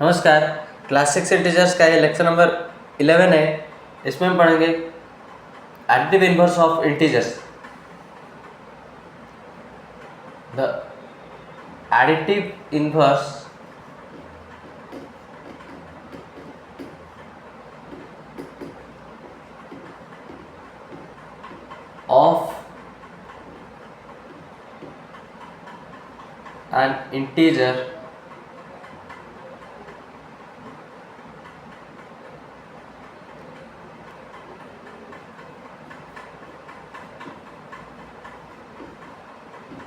नमस्कार। Class 6 integers का ये लेक्चर नंबर 11 है। इसमें हम पढ़ेंगे additive inverse of integers. The additive inverse of an integer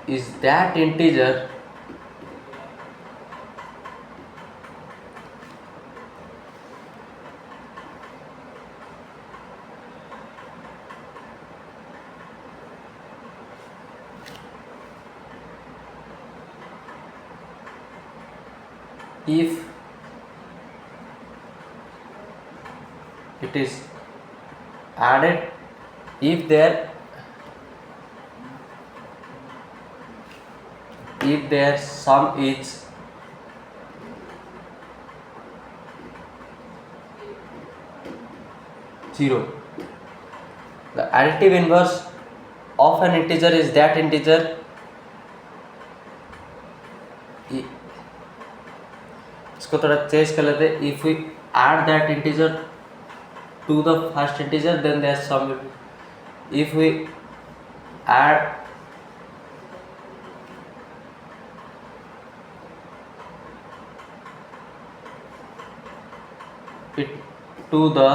is that integer if it is added, if their sum is zero. The additive inverse of an integer is that integer इसको थोड़ा change कर लेते हैं। If we add that integer to the first integer then their sum will be, if we add it to the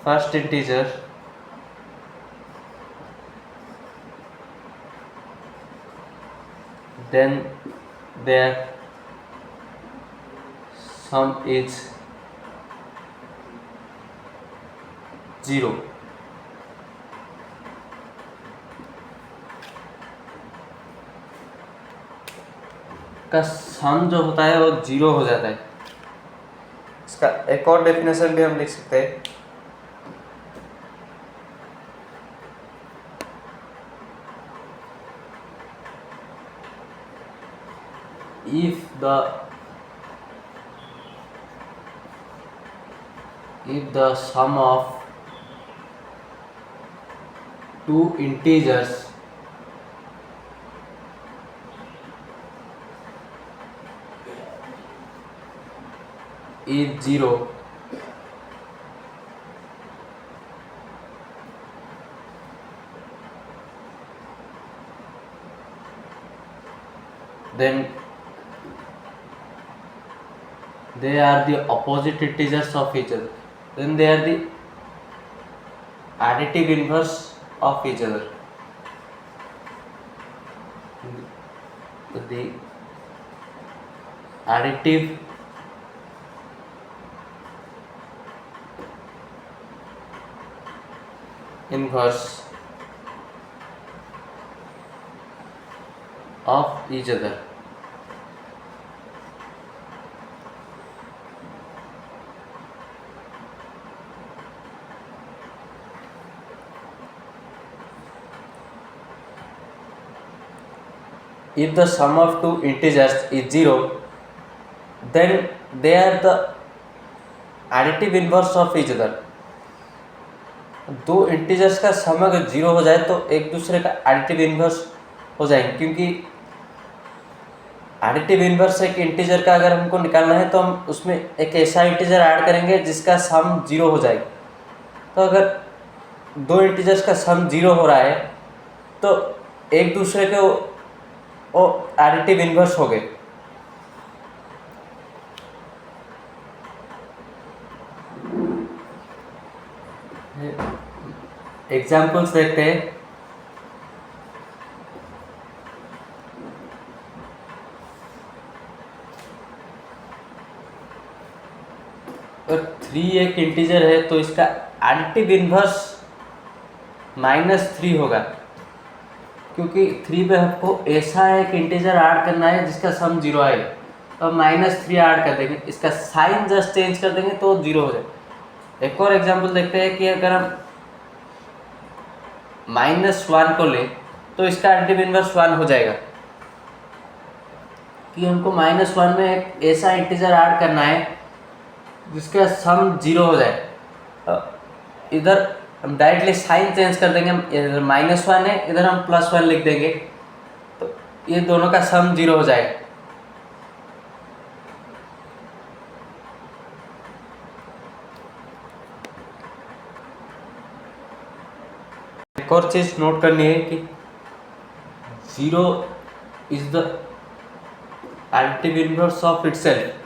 first integer then their sum is zero. का सम जो होता है वो जीरो हो जाता है। इसका एक और डेफिनेशन भी हम लिख सकते हैं। if the sum of two integers is zero, then they are the opposite integers of each other, then they are the additive inverse of each other. The additive inverse of each other. If the sum of two integers is zero, then they are the additive inverse of each other. दो integers का सम अगर zero हो जाए तो एक दूसरे का additive inverse हो जाएंगे, क्योंकि एडिटिव इनवर्स एक इंटीजर का अगर हमको निकालना है तो हम उसमें एक ऐसा इंटीजर ऐड करेंगे जिसका सम जीरो हो जाएगा। तो अगर दो इंटीजर्स का सम जीरो हो रहा है तो एक दूसरे के वो एडिटिव इनवर्स हो गए। एग्जाम्पल्स देखते हैं। अगर 3 एक इंटीजर है तो इसका एडिटिव इनवर्स -3 होगा, क्योंकि 3 पे हमको ऐसा एक इंटीजर ऐड करना है जिसका सम जीरो आए, तो -3 ऐड कर देंगे, इसका साइन जस्ट चेंज कर देंगे तो जीरो हो जाए। एक और एग्जांपल देखते हैं कि अगर हम -1 को ले तो इसका एडिटिव इनवर्स 1 हो जाएगा। कि हमको -1 में एक ऐसा इंटीजर ऐड करना है जिसका सम 0 हो जाए। इधर हम डायरेक्टली साइन चेंज कर देंगे, इधर -1 है, इधर हम +1 लिख देंगे, तो ये दोनों का सम 0 हो जाएगा। एक और चीज़ नोट करनी है कि 0 is the additive inverse of itself.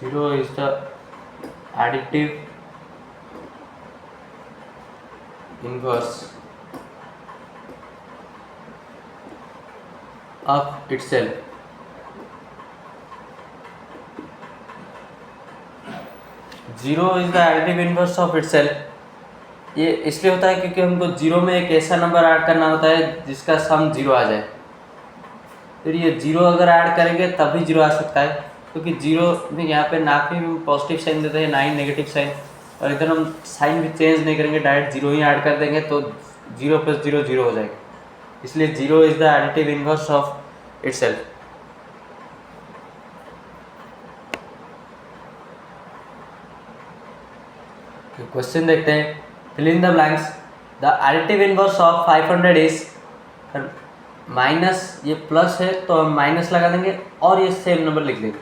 Zero is the additive inverse of itself। Zero is the additive inverse of itself. ये इसलिए होता है क्योंकि हमको जीरो में एक ऐसा नंबर ऐड करना होता है जिसका सम 0 आ जाए। फिर ये 0 अगर ऐड करेंगे तभी 0 आ सकता है, क्योंकि 0 में यहाँ पे ना ही हम पॉजिटिव साइन देते हैं ना ही नेगेटिव साइन, और इधर हम साइन भी चेंज नहीं करेंगे, डायरेक्ट 0 ही ऐड कर देंगे, तो 0 + 0 0 हो जाएगा। इसलिए 0 is the additive inverse of itself. Question देखते हैं, fill in the blanks. The additive inverse of 500 is minus, ये प्लस है तो हम माइनस लगा देंगे और ये सेम नंबर लिख देंगे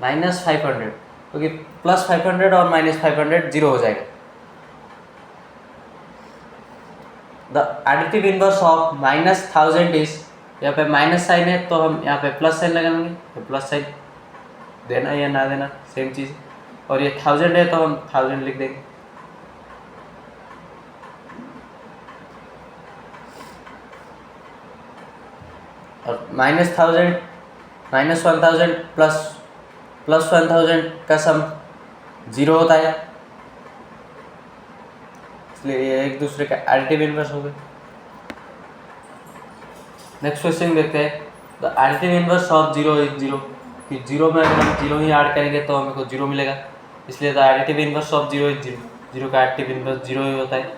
-500, क्योंकि +500 और -500 0 हो जाएगा। The additive inverse of -1000 is, यहाँ पे माइनस साइन है तो हम यहाँ पे प्लस साइन लगाएंगे, तो प्लस साइन देना या ना देना सेम चीज़, और ये 1000 है तो हम 1000 लिख देंगे। और -1000 -1000 प्लस 1000 का सम 0 होता है, इसलिए ये एक दूसरे का एडिटिव इनवर्स हो गए। नेक्स्ट क्वेश्चन देखते हैं, the additive inverse of 0 is 0, कि 0 में अगर हम 0 ही ऐड करेंगे तो हमें को 0 मिलेगा, इसलिए the additive inverse of 0 is 0, 0 का एडिटिव इनवर्स 0 ही होता है।